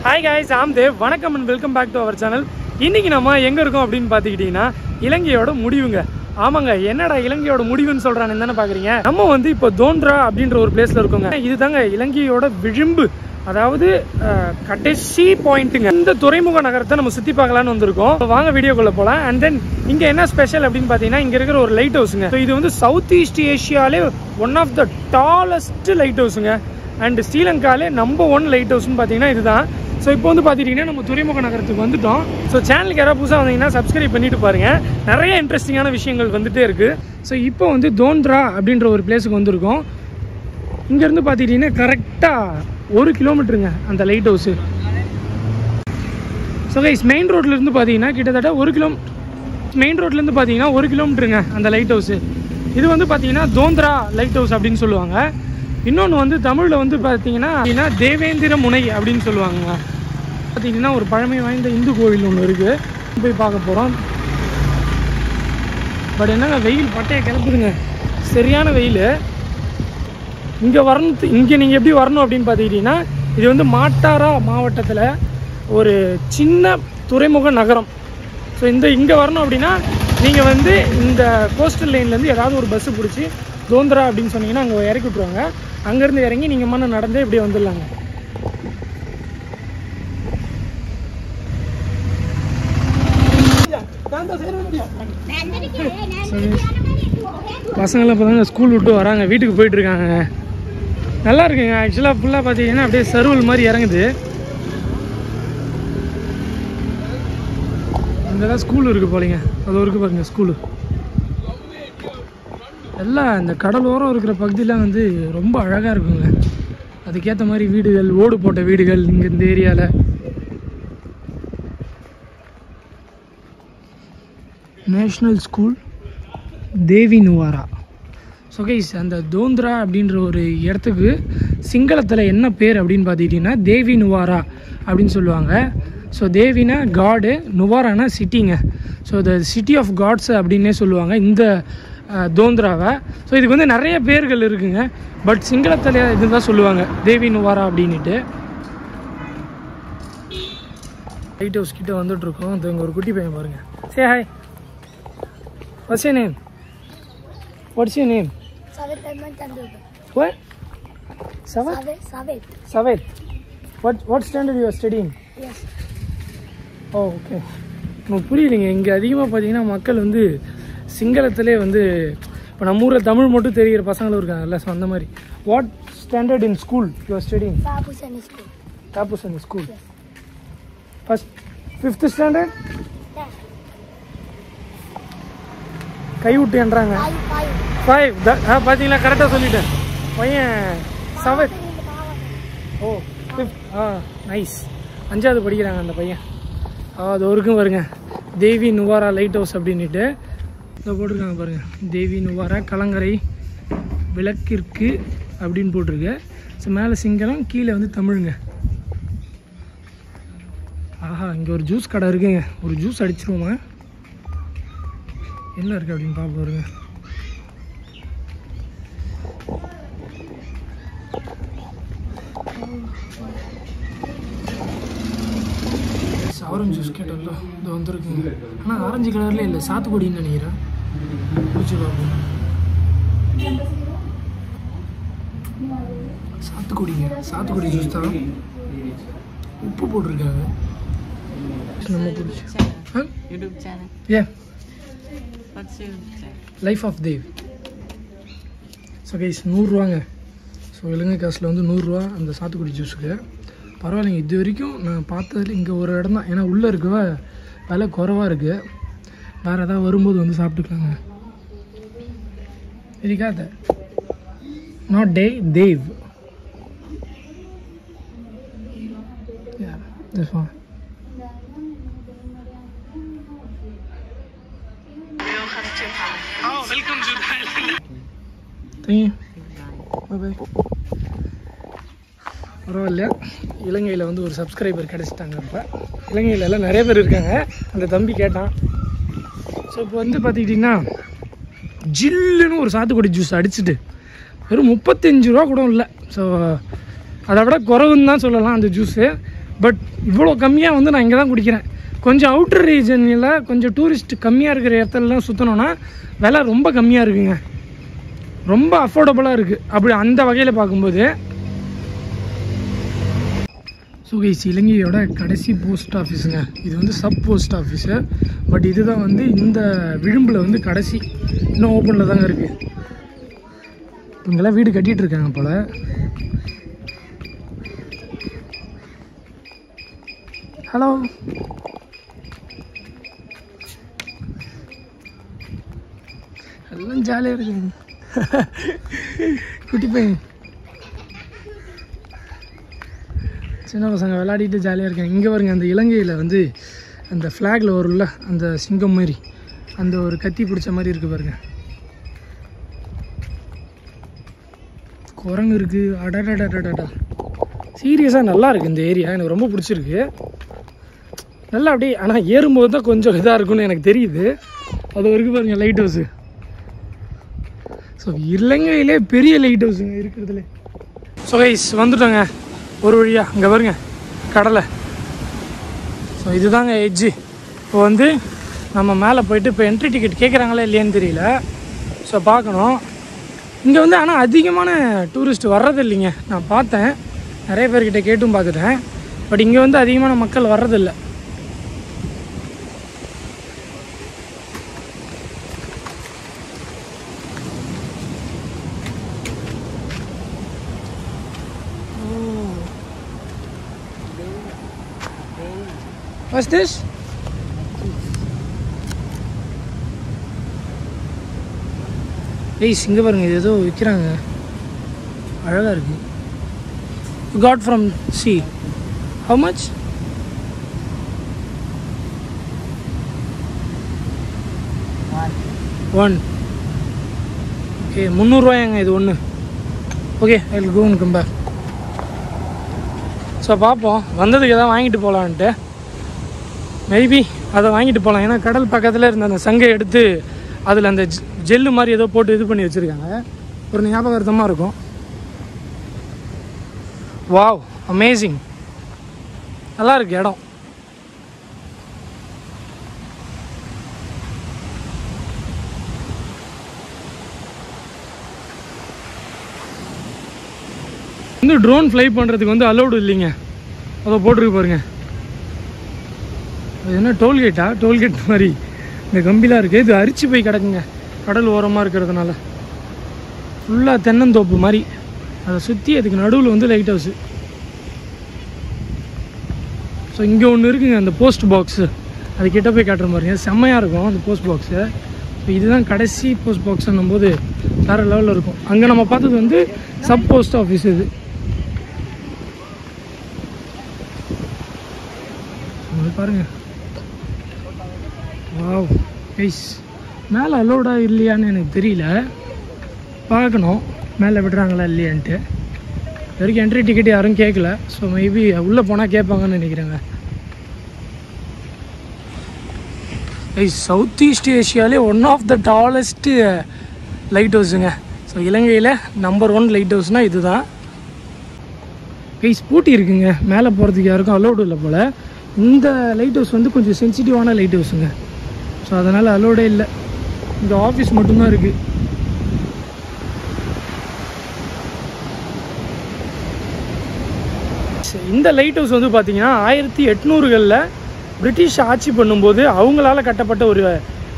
Hi guys, I'm Dev. Vanakkam and welcome back to our channel. இன்னைக்கு நம்ம எங்க இருக்கோம் அப்படினு பாத்துக்கிட்டீங்கன்னா இலங்கையோட முடிவுங்க. ஆமாங்க, என்னடா இலங்கையோட முடிவுன்னு சொல்றானே என்ன பாக்குறீங்க? நம்ம வந்து இப்போ தோன்றா அப்படின்ற ஒரு பிளேஸ்ல இருக்கோங்க. இதுதாங்க இலங்கையோட விளிம்பு, அதாவது கடைசி பாயிண்ட்டுங்க. இந்த துறைமுக நகரத்தை நம்ம சுத்தி பார்க்கலாம்னு வந்திருக்கோம். வாங்க வீடியோக்குள்ள போலாம். அண்ட் தென் இங்க என்ன ஸ்பெஷல் அப்படின்னு பாத்தீங்கன்னா, இங்க இருக்கிற ஒரு லைட் ஹவுஸ்ங்க. இது வந்து சவுத் ஈஸ்ட் ஏஷியாலே ஒன் ஆஃப் த டாலஸ்ட் லைட் ஹவுஸ்ங்க. அண்ட் ஸ்ரீலங்காலே நம்பர் 1 லைட் ஹவுஸ்னு பார்த்தீங்கன்னா இதுதான். ஸோ இப்போ வந்து பார்த்துக்கிட்டிங்கன்னா நம்ம துறைமுக நகரத்துக்கு வந்துட்டோம். ஸோ சேனலுக்கு யாராவது புதுசாக வந்தீங்கன்னா சப்ஸ்கிரைப் பண்ணிட்டு பாருங்கள், நிறைய இன்ட்ரெஸ்டிங்கான விஷயங்கள் வந்துகிட்டே இருக்குது. ஸோ இப்போ வந்து தோன்றா அப்படின்ற ஒரு பிளேஸுக்கு வந்திருக்கோம். இங்கேருந்து பார்த்துக்கிட்டிங்கன்னா கரெக்டாக 1 கிலோமீட்டருங்க அந்த light house. So guys main ரோட்லேருந்து பார்த்தீங்கன்னா கிட்டத்தட்ட 1 கிலோமீட்டருங்க அந்த லைட் ஹவுஸு. இது வந்து பார்த்தீங்கன்னா தோன்றா லைட் ஹவுஸ் அப்படின்னு சொல்லுவாங்க. இன்னொன்று வந்து தமிழில் வந்து பார்த்தீங்கன்னா தேவேந்திர முனை அப்படின்னு சொல்லுவாங்க. பார்த்தீங்கன்னா ஒரு பழமை வாய்ந்த இந்து கோவில் ஒன்று இருக்குது, போய் பார்க்க போகிறோம். பட் என்னங்க வெயில் பட்டையை கிளப்புதுங்க, சரியான வெயில். இங்கே நீங்கள் எப்படி வரணும் அப்படின்னு பார்த்துக்கிட்டிங்கன்னா, இது வந்து மாட்டாரா மாவட்டத்தில் ஒரு சின்ன துறைமுக நகரம். ஸோ இங்கே வரணும் அப்படின்னா நீங்கள் வந்து இந்த கோஸ்டல் லைன்லேருந்து ஏதாவது ஒரு பஸ்ஸு பிடிச்சி தோன்றா அப்படின்னு சொன்னீங்கன்னா அங்கே இறக்கி விட்ருவாங்க. அங்கேருந்து இறங்கி நீங்கள் மண்ணை நடந்தே இப்படியே வந்துடலாங்க. பசங்களாம் இப்போ தாங்க ஸ்கூல் விட்டு வராங்க, வீட்டுக்கு போயிட்டுருக்காங்க. நல்லா இருக்குங்க. ஆக்சுவலாக ஃபுல்லாக பார்த்தீங்கன்னா அப்படியே சர்வல் மாதிரி இறங்குது. அங்கே தான் ஸ்கூல் இருக்குது போலீங்க, அது இருக்குது பாருங்க ஸ்கூலு. எல்லாம் இந்த கடலோரம் இருக்கிற பகுதியெலாம் வந்து ரொம்ப அழகாக இருக்குங்க. அதுக்கேற்ற மாதிரி வீடுகள், ஓடு போட்ட வீடுகள் இங்கே இந்த ஏரியாவில். நேஷ்னல் ஸ்கூல் தேவி நுவாரா. ஸோ கைஸ் அந்த தோன்றா அப்படின்ற ஒரு இடத்துக்கு சிங்களத்தில் என்ன பேர் அப்படின்னு பார்த்துக்கிட்டிங்கன்னா தேவி நுவாரா அப்படின்னு சொல்லுவாங்க. ஸோ தேவினா காடு, நுவாரானா சிட்டிங்க. So the city of gods அப்படின்னே சொல்லுவாங்க இந்த தோன்றாவை. ஸோ இதுக்கு வந்து நிறைய பேர்கள் இருக்குங்க, பட் சிங்களத்தில் இதுதான் சொல்லுவாங்க தேவி நுவாரா அப்படின்ட்டு. லைட் ஹவுஸ் கிட்ட வந்துட்டுருக்கோம். அது இங்கே ஒரு குட்டி பையன் பாருங்க. Say hi, what's your name? What's your name? Savet. What standard you are studying? Yes. Oh, okay. நமக்கு புரியலைங்க. இங்கே அதிகமாக பார்த்தீங்கன்னா மக்கள் வந்து சிங்களத்திலே வந்து இப்போ நம்ம ஊரில் தமிழ் மட்டும் தெரிகிற பசங்களும் இருக்காங்கல்ல. ஸோ அந்த மாதிரி. What standard in school you are studying? Tapusani school. Yes. First 5th standard? Yeah. கை விட்டு என்றாங்க 5. பார்த்தீங்களா, கரெக்டாக சொல்லிட்டேன். பையன் Savet. ஓ 5th. நைஸ். 5வது படிக்கிறாங்க அந்த பையன். அது ஒருக்கும் வருங்க தேவி நுவாரா லைட் ஹவுஸ் அப்படின்ட்டு இதை போட்டிருக்காங்க பாருங்கள். தேவி நுவாரா கலங்கரை விளக்கிற்கு அப்படின்னு போட்டிருக்கு. ஸோ மேலே சிங்களம், கீழே வந்து தமிழுங்க. ஆஹா, இங்கே ஒரு ஜூஸ் கடை இருக்குங்க. ஒரு ஜூஸ் அடிச்சிருவோமா? என்ன இருக்குது அப்படின்னு பார்க்க பாருங்க. ஆரஞ்சு ஜூஸ் கேட்டோம்ல, இது வந்துருக்குங்க. ஆனால் ஆரஞ்சு கலரில் இல்லை, சாத்துக்குடின்னு நினைக்கிறேன். குடிச்சு பார்ப்போம். சாத்துக்குடிங்க, சாத்துக்குடி ஜூஸ் தான். உப்பு போட்டிருக்காங்க. நம்ம பிடிச்சி YouTube channel. Yeah. What's your channel? Life of Dev. So guys 100 ரூபாங்க. ஸோ இலங்கை காசில் வந்து 100 ரூபா அந்த சாத்துக்குடி ஜூஸுக்கு. பரவாயில்லைங்க. இது வரைக்கும் நான் பார்த்ததில் இங்கே ஒரு இடம் தான். ஏன்னா உள்ளே இருக்கவ விலை குறைவாக இருக்குது. வேறு ஏதாவது வரும்போது வந்து சாப்பிட்டுக்கலாங்க. இருக்காத நாட் தேவ். பரவாயில்ல, இலங்கையில் வந்து ஒரு சப்ஸ்கிரைபர் கிடச்சிட்டாங்க. இப்போ இலங்கையில் எல்லாம் நிறைய பேர் இருக்காங்க. அந்த தம்பி கேட்டான். ஸோ இப்போ வந்து பார்த்துக்கிட்டிங்கன்னா ஜில்லுன்னு ஒரு சாத்துக்குடி ஜூஸ் அடிச்சுட்டு வெறும் 35 ரூபா கூட இல்லை. ஸோ அதை விட குறவுன்னு தான் சொல்லலாம் அந்த ஜூஸு. பட் இவ்வளோ கம்மியாக வந்து நான் இங்கே தான் குடிக்கிறேன். கொஞ்சம் அவுட்டர் ரீஜனில் கொஞ்சம் டூரிஸ்ட் கம்மியாக இருக்கிற இடத்துலலாம் சுற்றணுன்னா விலை ரொம்ப கம்மியாக இருக்குங்க, ரொம்ப அஃபோர்டபுளாக இருக்குது. அப்படி அந்த வகையில் பார்க்கும்போது ஸோ கைஸ், இலங்கையோட கடைசி போஸ்ட் ஆஃபீஸுங்க இது வந்து சப் போஸ்ட் ஆஃபீஸு. பட் இதுதான் வந்து இந்த விளிம்பில் வந்து கடைசி, இன்னும் ஓப்பனில் தாங்க இருக்குது. இங்கெல்லாம் வீடு கட்டிகிட்டு இருக்காங்க போல். ஹலோ, எல்லாம் ஜாலியாக இருக்குங்க. குட்டி பையன் சின்ன பசங்க விளையாடிட்டு ஜாலியாக இருக்காங்க. இங்கே பாருங்க, அந்த இலங்கையில் வந்து அந்த ஃப்ளாகில் வரும்ல அந்த சிங்கம் மாதிரி, அந்த ஒரு கத்தி பிடிச்ச மாதிரி இருக்குது பாருங்க. குரங்கு இருக்குது. அடடடடடா, சீரியஸாக நல்லா இருக்குது இந்த ஏரியா, எனக்கு ரொம்ப பிடிச்சிருக்கு. நல்லா அப்படியே, ஆனால் ஏறும்போது தான் கொஞ்சம் இதாக இருக்குன்னு எனக்கு தெரியுது. அது வரைக்கும் பாருங்கள் லைட் ஹவுஸு. ஸோ இலங்கையிலே பெரிய லைட் ஹவுஸுங்க இருக்கிறதுல. ஸோ கைஸ் வந்துட்டோங்க ஒரு வழியாக. அங்கே பாருங்க கடலை. ஸோ இதுதாங்க எட்ஜு. இப்போ வந்து நம்ம மேலே போயிட்டு இப்போ என்ட்ரி டிக்கெட் கேட்குறாங்களா இல்லையான்னு தெரியல. ஸோ பார்க்கணும். இங்கே வந்து ஆனால் அதிகமான டூரிஸ்ட் வர்றது இல்லைங்க. நான் பார்த்தேன், நிறைய பேர்கிட்ட கேட்டும் பார்த்துட்டேன். பட் இங்கே வந்து அதிகமான மக்கள் வர்றதில்லை. What's this? ஏய், இங்கே பாருங்க, இது ஏதோ விற்கிறாங்க, அழகாக இருக்கு. Got from sea. How much? One. Okay, 300 ரூபாயாங்க இது ஒன்று. Okay, I will go and come back. So பார்ப்போம், வந்ததுக்கு எதாவது வாங்கிட்டு போகலான்ட்டு. மேபி அதை வாங்கிட்டு போகலாம். ஏன்னா கடல் பக்கத்தில் இருந்த அந்த சங்கை எடுத்து அதில் அந்த ஜெல்லு மாதிரி ஏதோ போட்டு இது பண்ணி வச்சுருக்காங்க. ஒரு ஞாபகார்த்தமாக இருக்கும். வாவ், அமேசிங், நல்லா இருக்கு இடம். வந்து ட்ரோன் ஃப்ளை பண்ணுறதுக்கு வந்து அலௌடு இல்லைங்க. அதை போட்டிருக்கு பாருங்க. அது என்ன டோல்கேட்டா? டோல்கேட் மாதிரி இந்த கம்பிலாம் இருக்குது. இது அரிச்சு போய் கிடக்குங்க கடல் ஓரமாக இருக்கிறதுனால. ஃபுல்லாக தென்னந்தோப்பு மாதிரி. அதை சுற்றி அதுக்கு நடுவில் வந்து லைட் ஹவுஸு. ஸோ இங்கே ஒன்று இருக்குங்க, அந்த போஸ்ட் பாக்ஸு. அது கிட்ட போய் காட்டுற மாதிரிங்க, செம்மையாக இருக்கும் அந்த போஸ்ட் பாக்ஸு. இப்போ இதுதான் கடைசி போஸ்ட் பாக்ஸுன்னும் போது வேறு லெவலில் இருக்கும். அங்கே நம்ம பார்த்தது வந்து சப் போஸ்ட் ஆஃபீஸ். இது பாருங்கள். வாவ் கைஸ், மேலே அலோடா இல்லையான்னு எனக்கு தெரியல, பார்க்கணும் மேலே விடுறாங்களா இல்லையான்ட்டு. வரைக்கும் என்ட்ரி டிக்கெட் யாரும் கேட்கல. ஸோ மேபி உள்ளே போனால் கேட்பாங்கன்னு நினைக்கிறேங்க. கைஸ், சவுத் ஈஸ்ட் ஏஷியாவிலே ஒன் ஆஃப் த டாலஸ்ட்டு லைட் ஹவுஸுங்க. ஸோ இலங்கையில் நம்பர் 1 லைட் ஹவுஸ்னால் இது தான். கைஸ், பூட்டி இருக்குங்க, மேலே போகிறதுக்கு யாருக்கும் அலோடு இல்லை போல். இந்த லைட் ஹவுஸ் வந்து கொஞ்சம் சென்சிட்டிவான லைட் ஹவுஸுங்க. ஸோ அதனால் அலோடே இல்லை. இந்த ஆஃபீஸ் மட்டும்தான் இருக்குது. இந்த லைட் ஹவுஸ் வந்து பார்த்தீங்கன்னா 1800களில் பிரிட்டிஷ் ஆட்சி பண்ணும்போது அவங்களால கட்டப்பட்ட ஒரு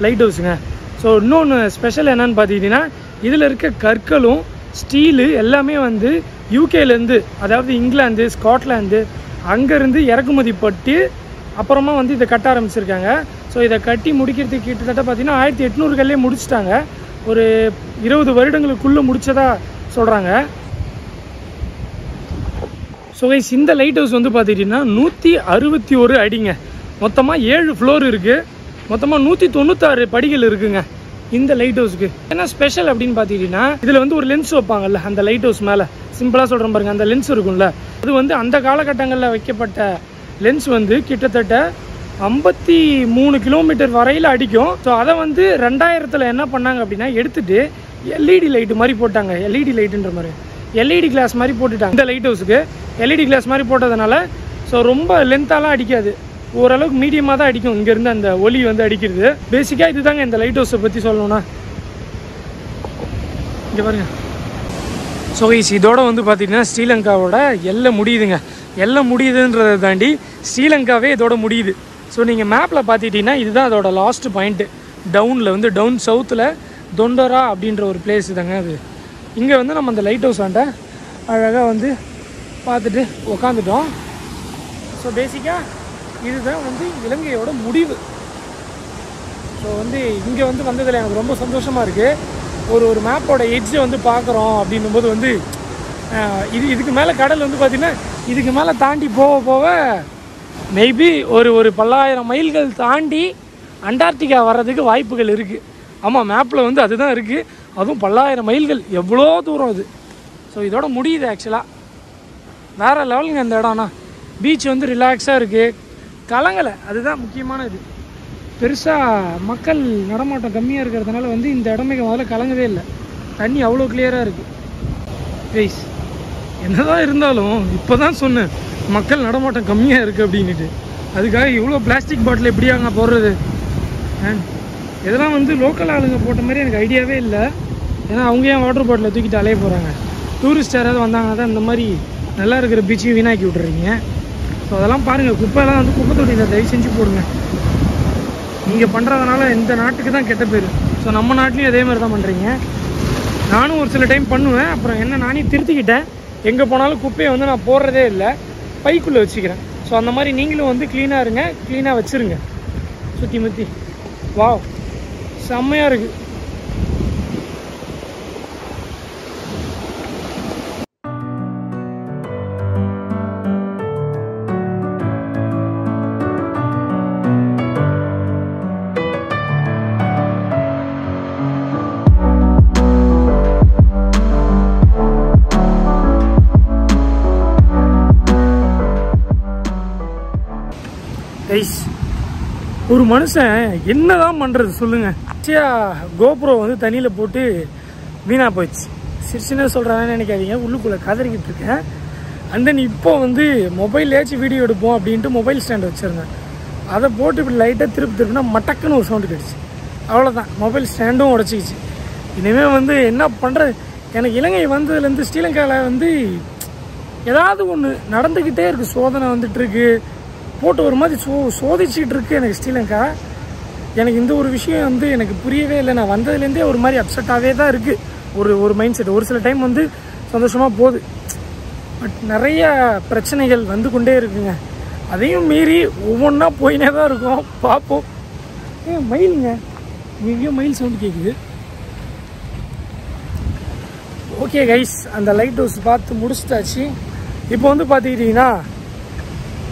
லைட் ஹவுஸுங்க. ஸோ இன்னொன்று ஸ்பெஷல் என்னன்னு பார்த்துக்கிட்டிங்கன்னா, இதில் இருக்க கற்களும் ஸ்டீலு எல்லாமே வந்து யூகேலேருந்து, அதாவது இங்கிலாந்து, ஸ்காட்லாந்து அங்கேருந்து இறக்குமதி பட்டு அப்புறமா வந்து இதை கட்ட ஆரம்பிச்சிருக்காங்க. ஸோ இதை கட்டி முடிக்கிறதுக்கு கிட்டத்தட்ட பார்த்தீங்கன்னா 1800களிலே முடிச்சிட்டாங்க. ஒரு 20 வருடங்களுக்குள்ளே முடித்ததா சொல்கிறாங்க. ஸோ கைஸ், இந்த லைட் ஹவுஸ் வந்து பார்த்துக்கிட்டிங்கன்னா 161 அடிங்க. மொத்தமாக 7 ஃப்ளோர் இருக்குது. மொத்தமாக 196 படிகள் இருக்குங்க இந்த லைட் ஹவுஸுக்கு. என்ன ஸ்பெஷல் அப்படின்னு பார்த்துக்கிட்டிங்கன்னா, இதில் வந்து ஒரு லென்ஸ் வைப்பாங்கல்ல அந்த லைட் ஹவுஸ் மேலே, சிம்பிளாக சொல்கிறேன் பாருங்க, அந்த லென்ஸ் இருக்கும்ல, அது வந்து அந்த காலகட்டங்களில் வைக்கப்பட்ட லென்ஸ் வந்து கிட்டத்தட்ட 53 கிலோமீட்டர் வரையில் அடிக்கும். ஸோ அதை வந்து 2000 என்ன பண்ணாங்க அப்படின்னா எடுத்துகிட்டு எல்இடி லைட்டு மாதிரி போட்டாங்க. எல்இடி லைட்டுன்ற மாதிரி எல்இடி கிளாஸ் மாதிரி போட்டுட்டாங்க. இந்த லைட் ஹவுஸுக்கு எல்இடி கிளாஸ் மாதிரி போட்டதுனால ஸோ ரொம்ப லென்த்தாலாம் அடிக்காது, ஓரளவுக்கு மீடியமாக தான் அடிக்கும் இங்கேருந்து அந்த ஒலி வந்து அடிக்கிறது. பேசிக்காக இது தாங்க இந்த லைட் ஹவுஸை பற்றி சொல்லணும்னா. இங்கே பாருங்க. ஸோ இதோட வந்து பார்த்திங்கன்னா ஸ்ரீலங்காவோட எல்லை முடியுதுங்க. எல்லை முடியுதுன்றதை தாண்டி ஸ்ரீலங்காவே இதோட முடியுது. ஸோ நீங்கள் மேப்பில் பார்த்துக்கிட்டிங்கன்னா இதுதான் அதோட லாஸ்ட் பாயிண்ட்டு. டவுனில் வந்து டவுன் சவுத்தில் தொண்டரா அப்படின்ற ஒரு பிளேஸ் தாங்க அது. இங்கே வந்து நம்ம அந்த லைட் ஹவுஸ் ஆண்ட அழகாக வந்து பார்த்துட்டு உக்காந்துட்டோம். ஸோ பேசிக்காக இதுதான் வந்து இலங்கையோட முடிவு. ஸோ வந்து இங்கே வந்து வந்ததில் எனக்கு ரொம்ப சந்தோஷமாக இருக்குது. ஒரு மேப்போட எட்ஜை வந்து பார்க்குறோம் அப்படின்னும்போது வந்து இதுக்கு மேலே கடல் வந்து பார்த்திங்கன்னா இதுக்கு மேலே தாண்டி போக மேபி ஒரு பல்லாயிரம் மைல்கள் தாண்டி அண்டார்டிகா வர்றதுக்கு வாய்ப்புகள் இருக்குது. ஆமாம், மேப்பில் வந்து அதுதான் இருக்குது. அதுவும் பல்லாயிரம் மைல்கள், எவ்வளோ தூரம் அது. ஸோ இதோட முடியுது. ஆக்சுவலாக வேறு லெவலுங்க இந்த இடம்னா. பீச் வந்து ரிலாக்ஸாக இருக்குது, கலங்கலை. அதுதான் முக்கியமான இது. பெருசாக மக்கள் நடமாட்டம் கம்மியாக இருக்கிறதுனால வந்து இந்த இடமே முதல்ல கலங்கவே இல்லை. தண்ணி அவ்வளோ கிளியராக இருக்குது. கைஸ் என்னதான் இருந்தாலும் இப்போ தான் சொன்னேன் மக்கள் நடமாட்டம் கம்மியாக இருக்குது அப்படின்ட்டு. அதுக்காக இவ்வளோ பிளாஸ்டிக் பாட்டில் எப்படி அங்கே போடுறது? இதெல்லாம் வந்து லோக்கல் ஆளுங்க போட்ட மாதிரி எனக்கு ஐடியாவே இல்லை. ஏன்னா அவங்க ஏன் வாட்டர் பாட்டிலை தூக்கிட்டு அலைய போகிறாங்க? டூரிஸ்ட் யாராவது வந்தாங்கன்னா தான் இந்த மாதிரி நல்லா இருக்கிற பீச்சையும் வீணாக்கி விட்றீங்க. ஸோ அதெல்லாம் பாருங்கள், குப்பையெல்லாம் வந்து குப்பை தொட்டியில் தயவு செஞ்சு போடுங்க. நீங்கள் பண்ணுறதுனால இந்த நாட்டுக்கு தான் கெட்ட பேர். ஸோ நம்ம நாட்டிலையும் அதே மாதிரி தான் பண்ணுறீங்க. நானும் ஒரு சில டைம் பண்ணுவேன், அப்புறம் என்ன நானே திருத்திக்கிட்டேன். எங்கே போனாலும் குப்பையை வந்து நான் போடுறதே இல்லை, பைக்குள்ளே வச்சுக்கிறேன். ஸோ அந்த மாதிரி நீங்களும் வந்து க்ளீனாக இருங்க, க்ளீனாக வச்சுருங்க சுற்றி முற்றி. வாவ், செம்மையாக இருக்குது. ஒரு மனுஷன் என்னதான் பண்ணுறது சொல்லுங்கள்? கோப்ரோ வந்து தண்ணியில் போட்டு வீணாக போயிடுச்சு. சிரிச்சுன்னு சொல்கிறான்னு நினைக்காதீங்க, உள்ளுக்குள்ளே கதறிக்கிட்டு இருக்கேன். அண்ட் தென் இப்போ வந்து மொபைல்லேயாச்சும் வீடியோ எடுப்போம் அப்படின்ட்டு மொபைல் ஸ்டாண்ட் வச்சுருந்தேன். அதை போட்டு இப்படி லைட்டாக திருப்பினா மட்டக்குன்னு ஒரு சவுண்டு கிடச்சி. அவ்வளோதான், மொபைல் ஸ்டாண்டும் உடச்சிக்கிச்சு. இனிமேல் வந்து என்ன பண்ணுறது? எனக்கு இலங்கை வந்ததுலேருந்து ஸ்ரீலங்காவில் வந்து ஏதாவது ஒன்று நடந்துக்கிட்டே இருக்குது. சோதனை வந்துட்டுருக்கு, போட்டு ஒரு மாதிரி சோதிச்சுட்டு இருக்கு எனக்கு ஸ்ரீலங்கா. எனக்கு இந்த ஒரு விஷயம் வந்து எனக்கு புரியவே இல்லை. நான் வந்ததுலேருந்தே ஒரு மாதிரி அப்செட்டாகவே தான் இருக்குது ஒரு மைண்ட் செட். ஒரு சில டைம் வந்து சந்தோஷமாக போகுது, பட் நிறைய பிரச்சனைகள் வந்து கொண்டே இருக்குங்க. அதையும் மீறி ஒவ்வொன்றா போயினே தான் இருக்கும். பார்ப்போம். மயிலுங்க, எங்கேயோ மயில் சவுண்டு கேட்குது. ஓகே கைஸ், அந்த லைட் ஹவுஸ் பார்த்து முடிச்சிட்டாச்சு. இப்போ வந்து பார்த்துக்கிட்டிங்கன்னா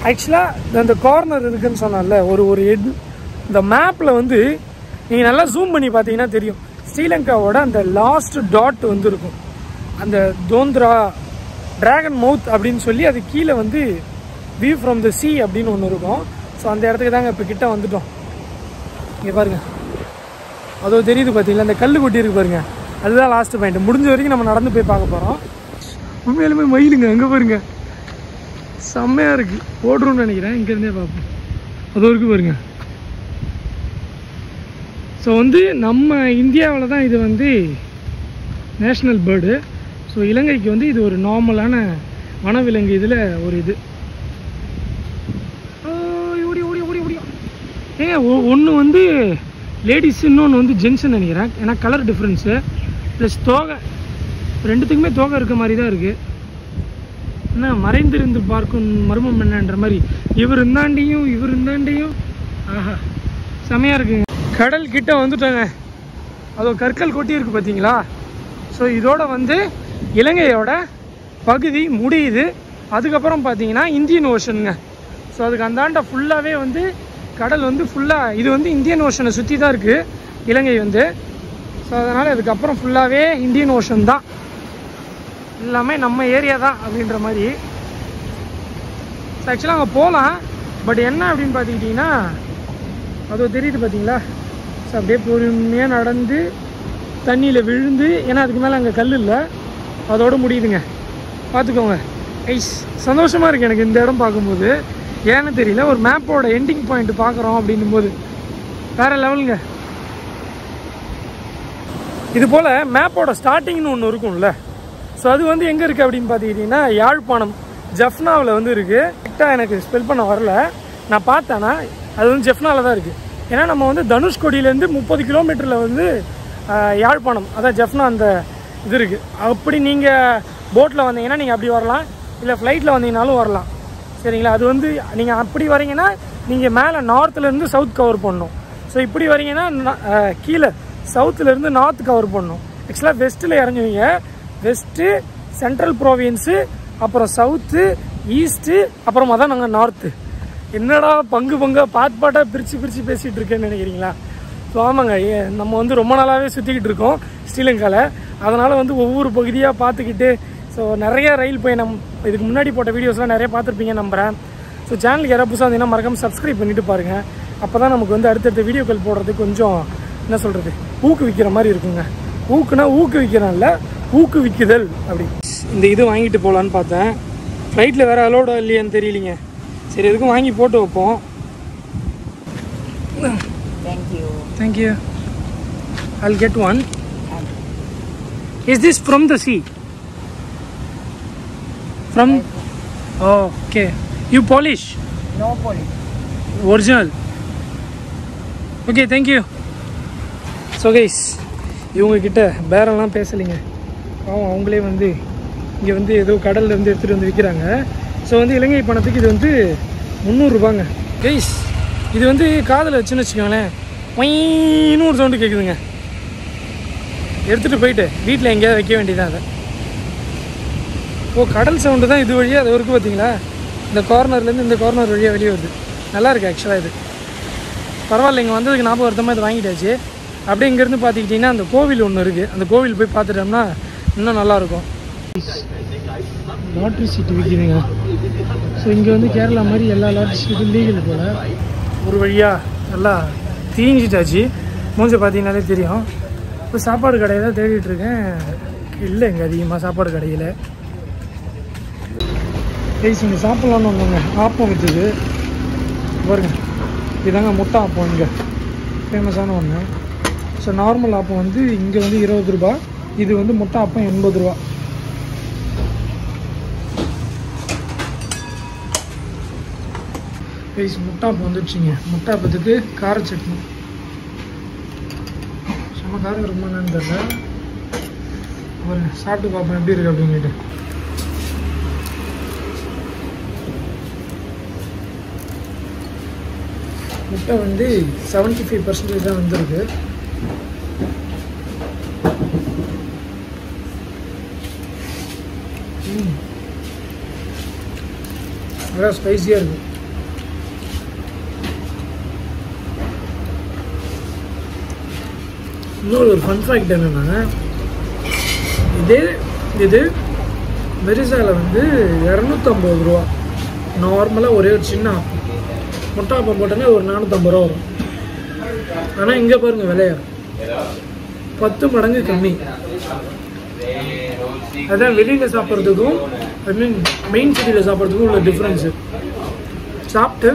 ஆக்சுவலாக அந்த கார்னர் இருக்குதுன்னு சொன்னால ஒரு ஹெட் இந்த மேப்பில் வந்து நீங்கள் நல்லா ஜூம் பண்ணி பார்த்தீங்கன்னா தெரியும். ஸ்ரீலங்காவோட அந்த லாஸ்ட் டாட் வந்து இருக்கும். அந்த தோந்திரா டிராகன் மவுத் அப்படின்னு சொல்லி அது கீழே வந்து வியூ ஃப்ரம் த சி அப்படின்னு ஒன்று இருக்கும். ஸோ அந்த இடத்துக்கு தாங்க இப்போ கிட்ட வந்துட்டோம். இங்கே பாருங்கள், அதோ தெரியுது பார்த்தீங்களா, அந்த கல் கொட்டி இருக்கு பாருங்கள், அதுதான் லாஸ்ட் பாயிண்ட். முடிஞ்ச வரைக்கும் நம்ம நடந்து போய் பார்க்க போகிறோம். உண்மையிலுமே மயிலுங்க அங்கே பாருங்க, செம்மையாக இருக்குது. ஓடுறோம்னு நினைக்கிறேன், இங்கேருந்தே பார்ப்போம். அது வரைக்கும் பாருங்க. ஸோ வந்து நம்ம இந்தியாவில் தான் இது வந்து நேஷ்னல் பேர்டு. ஸோ இலங்கைக்கு வந்து இது ஒரு நார்மலான வனவிலங்கு. இதில் ஒரு இது ஏங்க ஒன்று வந்து லேடிஸ், இன்னொன்று வந்து ஜென்ஸ்ன்னு நினைக்கிறேன். ஏன்னா கலர் டிஃப்ரென்ஸு ப்ளஸ் தோகை, ரெண்டுத்துக்குமே தோகை இருக்க மாதிரி தான் இருக்குது. என்ன மறைந்திருந்து பார்க்கும் மர்மம் என்னன்ற மாதிரி இவர் இருந்தாண்டியும் ஆஹா செமையாக இருக்குங்க. கடல் கிட்ட வந்துட்டாங்க. அதோ கற்கள் கொட்டி இருக்குது பார்த்தீங்களா? ஸோ இதோட வந்து இலங்கையோட பகுதி முடியுது. அதுக்கப்புறம் பார்த்தீங்கன்னா இந்தியன் ஓஷனுங்க. ஸோ அதுக்கு அந்தாண்ட ஃபுல்லாகவே வந்து கடல் வந்து ஃபுல்லாக இது வந்து இந்தியன் ஓஷனை சுற்றி தான் இருக்குது இலங்கை வந்து. ஸோ அதனால் அதுக்கப்புறம் ஃபுல்லாகவே இந்தியன் ஓஷன் தான், எல்லாமே நம்ம ஏரியா தான் அப்படின்ற மாதிரி. ஆக்சுவலாக அங்கே போகலாம், பட் என்ன அப்படின்னு பார்த்துக்கிட்டிங்கன்னா அதோ தெரியுது பார்த்தீங்களா? ஸோ அப்படியே பொறுமையாக நடந்து தண்ணியில் விழுந்து, ஏன்னா அதுக்கு மேலே அங்கே கல் இல்லை, அதோடு முடியுதுங்க. பார்த்துக்கோங்க. ஐஸ் சந்தோஷமாக இருக்குது எனக்கு இந்த இடம் பார்க்கும்போது. ஏன்னு தெரியல, ஒரு மேப்போட எண்டிங் பாயிண்ட் பார்க்குறோம் அப்படின்னும் போது வேறு லெவலுங்க. இது போல் மேப்போட ஸ்டார்டிங்னு ஒன்று இருக்கும்ல, ஸோ அது வந்து எங்கே இருக்குது அப்படின்னு பார்த்துக்கிட்டிங்கன்னா யாழ்ப்பாணம் ஜஃப்னாவில் வந்து இருக்குது. கரெக்டாக எனக்கு ஸ்பெல் பண்ண வரல, நான் பார்த்தேன்னா அது வந்து ஜஃப்னாவில் தான் இருக்குது. ஏன்னா நம்ம வந்து தனுஷ்கோடியிலேருந்து 30 கிலோமீட்டரில் வந்து யாழ்ப்பாணம், அதான் ஜஃப்னா அந்த இது இருக்குது. அப்படி நீங்கள் போட்டில் வந்தீங்கன்னா நீங்கள் அப்படி வரலாம், இல்லை ஃப்ளைட்டில் வந்தீங்கனாலும் வரலாம். சரிங்களா? அது வந்து நீங்கள் அப்படி வரீங்கன்னா நீங்கள் மேலே நார்த்துலேருந்து சவுத் கவர் பண்ணணும். ஸோ இப்படி வரீங்கன்னா கீழே சவுத்துலேருந்து நார்த் கவர் பண்ணணும். ஆக்சுவலாக வெஸ்ட்டில் இறங்குவீங்க. வெஸ்ட்டு, சென்ட்ரல் ப்ரோவின்ஸு, அப்புறம் சவுத்து, ஈஸ்ட்டு, அப்புறமா தான் நாங்கள் நார்த்து. என்னடா பங்காக பாட்டாக பிரித்து பேசிகிட்டு இருக்கேன்னு நினைக்கிறீங்களா? ஸோ ஆமாங்க, நம்ம வந்து ரொம்ப நாளாகவே சுற்றிக்கிட்டு இருக்கோம் ஸ்ரீலங்காவில். அதனால் வந்து ஒவ்வொரு பகுதியாக பார்த்துக்கிட்டு, ஸோ நிறைய ரயில் பயணம் இதுக்கு முன்னாடி போட்ட வீடியோஸ்லாம் நிறைய பார்த்துருப்பீங்க நம்புகிறேன். ஸோ சேனலுக்கு யாராவது புதுசாக வந்தீங்கன்னா மறக்காமல் சப்ஸ்கிரைப் பண்ணிவிட்டு பாருங்கள். அப்போ தான் நமக்கு வந்து அடுத்தடுத்த வீடியோக்கள் போடுறதுக்கு கொஞ்சம் என்ன சொல்கிறது, ஊக்குவிக்கிற மாதிரி இருக்குங்க. ஊக்குனா ஊக்குவிக்கிறேன் இல்லை, ஊக்குவிக்குதல் அப்படி. இந்த இது வாங்கிட்டு போகலான்னு பார்த்தேன். ஃப்ளைட்டில் வேறு அலோட இல்லையான்னு தெரியலிங்க. சரி, எதுக்கும் வாங்கி போட்டு வைப்போம். Thank you. I'll get one. Is this from the sea? From? Oh, okay. You polish? No polish. Original. Okay, thank you. So guys, இவங்கக்கிட்ட பேரெல்லாம் பேசலைங்க. அவங்களே வந்து இங்கே வந்து ஏதோ கடல்லேருந்து எடுத்துகிட்டு வந்து விற்கிறாங்க. ஸோ வந்து இலங்கை பணத்துக்கு இது வந்து 300 ரூபாங்க. கைஸ், இது வந்து காதில் வச்சுன்னு வச்சுக்கோங்களேன், ஒயின்னு ஒரு சவுண்டு கேட்குதுங்க. எடுத்துகிட்டு போயிட்டு வீட்டில் எங்கேயாவது வைக்க வேண்டியதான் அதை. ஓ, கடல் சவுண்டு தான் இது வழியாக அது வரைக்கும் பார்த்தீங்களா? இந்த கார்னர்லேருந்து இந்த கார்னர் வழியாக வெளியே வருது. நல்லாயிருக்கு ஆக்சுவலாக. இது பரவாயில்ல, இங்கே வந்ததுக்கு ஞாபகம் வருத்தமாக இது வாங்கிட்டாச்சு. அப்படியே இங்கேருந்து பார்த்துக்கிட்டிங்கன்னா அந்த கோவில் ஒன்று இருக்குது, அந்த கோவில் போய் பார்த்துட்டோம்னா இன்னும் நல்லாயிருக்கும். லாட்ரி சீட்டு விற்கிதுங்க. ஸோ இங்கே வந்து கேரளா மாதிரி எல்லா லாட்ரி சீட்டும் லீகல் போல். ஒரு வழியாக நல்லா தீஞ்சிட்டாச்சு. மூஞ்சை பார்த்தீங்கன்னாலே தெரியும். இப்போ சாப்பாடு கடையை தான் தேடிட்டுருக்கேன். இல்லை, இங்கே அதிகமாக சாப்பாடு கடையில் கைஸ் இங்கே சாப்பிட்லான்னு ஒன்றுங்க. ஆப்பம் விற்றுது பாருங்க. இதாங்க முட்டை ஆப்பம் இங்கே ஃபேமஸான ஒன்று. ஸோ நார்மல் ஆப்பம் வந்து இங்கே வந்து 20 ரூபா, இது வந்து முட்டை ஆப்பம் 80 ரூபா. கைஸ் முட்டாப்பம் வந்துடுச்சுங்க. முட்டாப்பத்துக்கு கார சட்னி. சும்மா காரம் இருக்குமான்னு தெரியல. பாருங்க, சாப்பிட்டு பார்ப்பேன் எப்படி இருக்கு அப்படின்ட்டு. முட்டை வந்து 75% தான் வந்திருக்கு. நல்லா ஸ்பைஸியாக இருக்கும். இன்னொரு ஒரு ஃபன் ஃபேக்ட் என்னென்னா, இது மெரிசாவில் வந்து 250 ரூபா. நார்மலாக ஒரே ஒரு சின்ன ஆப்பம் முட்டை ஆப்பம் போட்டோன்னா ஒரு 450 ரூபா வரும். ஆனால் இங்கே பாருங்கள் விலையா 10 மடங்கு கம்மி. அதான் வெளியில் சாப்பிட்றதுக்கும் மெயின் சிட்டியில் சாப்பிட்றதுக்கும் உள்ள டிஃப்ரென்ஸு. சாப்பிட்டு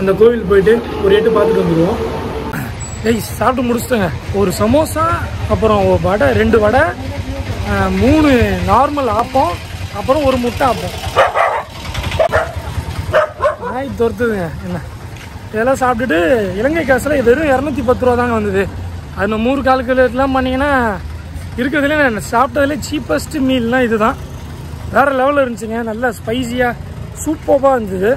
அந்த கோவில் போயிட்டு ஒரு எட்டு பார்த்துட்டு வந்துடுவோம். சாப்பிட்டு முடிச்சிட்டேங்க. ஒரு சமோசா, அப்புறம் ஒரு வடை, 2 வடை, 3 நார்மல் ஆப்பம், அப்புறம் ஒரு முட்டை ஆப்பம். நாய் துரத்துதுங்க என்ன. இதெல்லாம் சாப்பிட்டுட்டு இலங்கை காசில் வெறும் 210 ரூபா தாங்க வந்தது. அது நம்ம 3 கால்குலேட்லாம் பண்ணிங்கன்னா இருக்கிறதுலே நான் சாப்பிட்டதுலேயே சீப்பஸ்ட் மீல்னால் இது தான். வேறு லெவலில் இருந்துச்சுங்க. நல்லா ஸ்பைஸியாக சூப்பராக இருந்தது.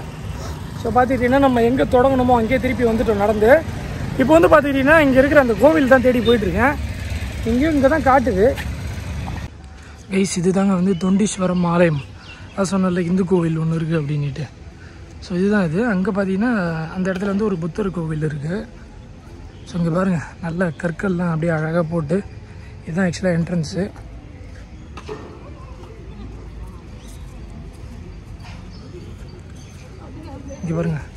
ஸோ பார்த்துக்கிட்டிங்கன்னா நம்ம எங்கே தொடங்கணுமோ அங்கேயே திருப்பி வந்துட்டோம் நடந்து. இப்போ வந்து பார்த்துக்கிட்டிங்கன்னா இங்கே இருக்கிற அந்த கோவில் தான் தேடி போயிட்டுருக்கேன். இங்கே தான் காட்டுது. கைஸ், இது தாங்க வந்து தொண்டீஸ்வரம் ஆலயம். அது சொன்னல இந்து கோவில் ஒன்று இருக்குது அப்படின்ட்டு. ஸோ இதுதான் இது. அங்கே பார்த்தீங்கன்னா அந்த இடத்துல வந்து ஒரு புத்தர் கோவில் இருக்குது. ஸோ இங்கே பாருங்கள், நல்ல கற்கள்லாம் அப்படியே அழகாக போட்டு, இதுதான் ஆக்சுவலாக என்ட்ரன்ஸு. இங்கே பாருங்கள்,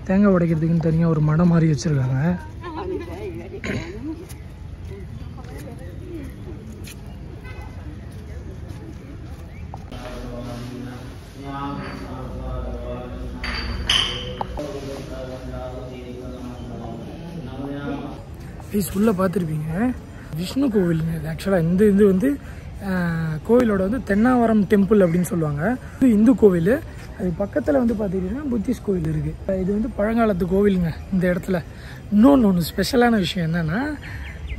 தேங்காய் உடைக்கிறதுக்குன்னு தனியாக ஒரு மடம் மாதிரி வச்சுருக்காங்க. ப்ளீஸ் உள்ளே பார்த்துருப்பீங்க விஷ்ணு கோவிலுங்க. இது ஆக்சுவலாக இது வந்து கோவிலோட வந்து தென்னாவரம் டெம்பிள் அப்படின்னு சொல்லுவாங்க. இது இந்து கோவில். அது பக்கத்தில் வந்து பார்த்துக்கிட்டிங்கன்னா புத்திஸ்ட் கோவில் இருக்குது. இது வந்து பழங்காலத்து கோவிலுங்க. இந்த இடத்துல இன்னொன்று ஸ்பெஷலான விஷயம் என்னென்னா,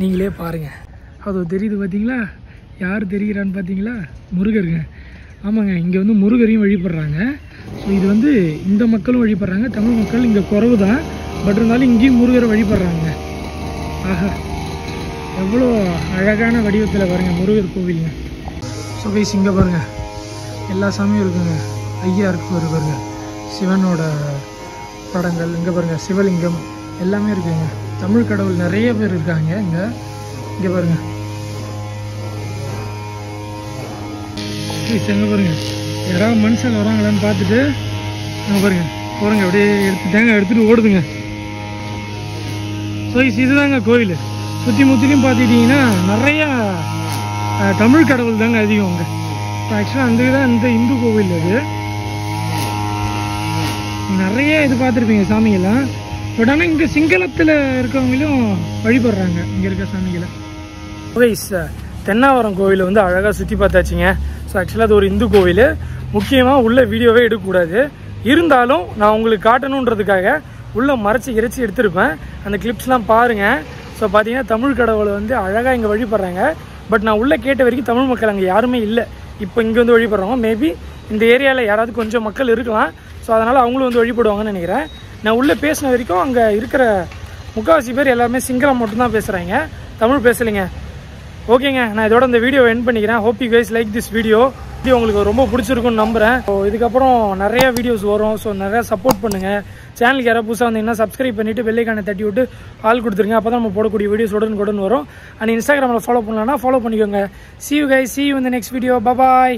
நீங்களே பாருங்கள். அது தெரியுது பார்த்தீங்களா? யார் தெரிகிறான்னு பார்த்தீங்களா? முருகருங்க. ஆமாங்க, இங்கே வந்து முருகரையும் வழிபடுறாங்க. ஸோ இது வந்து இந்த மக்களும் வழிபடுறாங்க. தமிழ் மக்கள் இங்கே குறவு தான், பட் இருந்தாலும் இங்கேயும் முருகரை வழிபடுறாங்க. ஆஹா, எவ்வளோ அழகான வடிவத்தில் பாருங்கள் முருகர் கோவிலுங்க. ஸோ கைஸ் இங்கே பாருங்கள், எல்லா சாமியும் இருக்குங்க. ஐயா இருக்கு பாருங்க, சிவனோட படங்கள் இங்கே பாருங்கள், சிவலிங்கம் எல்லாமே இருக்குங்க. தமிழ் கடவுள் நிறைய பேர் இருக்காங்க இங்கே பாருங்கள். எங்கே பாருங்க, யாராவது மனுஷன் வராங்களான்னு பார்த்துட்டு அங்கே பாருங்க போகிறங்க, அப்படியே எடுத்துகிட்டு ஓடுதுங்க. ஸோ இதுதாங்க கோவில். சுற்றி முற்றிலையும் பார்த்துக்கிட்டிங்கன்னா நிறையா தமிழ் கடவுள் தாங்க அதிகம் அங்கே. ஆக்சுவலாக அந்த தான் இந்த இந்து கோவில். அது நிறைய இது பார்த்துருப்பீங்க சாமிகள்லாம். பட் ஆனால் இங்கே சிங்களத்தில் இருக்கவங்களும் வழிபடுறாங்க இங்கே இருக்க சாமிகளை. தென்னாவரம் கோவிலை வந்து அழகாக சுற்றி பார்த்தாச்சுங்க. ஸோ ஆக்சுவலாக அது ஒரு இந்து கோவில். முக்கியமாக உள்ள வீடியோவே எடுக்கக்கூடாது, இருந்தாலும் நான் உங்களுக்கு காட்டணுன்றதுக்காக உள்ளே மறைச்சி எடுத்திருப்பேன். அந்த கிளிப்ஸ்லாம் பாருங்கள். ஸோ பார்த்தீங்கன்னா தமிழ் கடவுளை வந்து அழகாக இங்கே வழிபடுறாங்க. பட் நான் உள்ளே கேட்ட வரைக்கும் தமிழ் மக்கள் அங்கே யாருமே இல்லை. இப்போ இங்கே வந்து வழிபடுறவங்க மேபி இந்த ஏரியாவில் யாராவது கொஞ்சம் மக்கள் இருக்கலாம். ஸோ அதனால் அவங்களும் வந்து வழிபடுவாங்கன்னு நினைக்கிறேன். நான் உள்ளே பேசின வரைக்கும் அங்கே இருக்கிற முக்கால்வாசி பேர் எல்லாருமே சிங்களம் மட்டும்தான் பேசுகிறாங்க, தமிழ் பேசலைங்க. ஓகேங்க, நான் இதோட இந்த வீடியோவை எண்ட் பண்ணிக்கிறேன். Hope you guys like this video உங்களுக்கு ரொம்ப பிடிச்சிருக்குன்னு நம்புகிறேன். ஸோ இதுக்கப்புறம் நிறைய வீடியோஸ் வரும். ஸோ நிறையா சப்போர்ட் பண்ணுங்கள். சேனலுக்கு யாராவது புதுசாக வந்தீங்கன்னா சப்ஸ்கிரைப் பண்ணிவிட்டு பெல்லைக்கான தட்டி விட்டு ஆள் கொடுத்துருங்க. அப்போ தான் நம்ம போடக்கூடிய வீடியோஸ் உடனுக்குடன் வரும். அண்ட் இன்ஸ்டாகிராமில் ஃபாலோ பண்ணலான்னா ஃபாலோ பண்ணிக்கோங்க. See you guys, see you in the next video. Bye bye.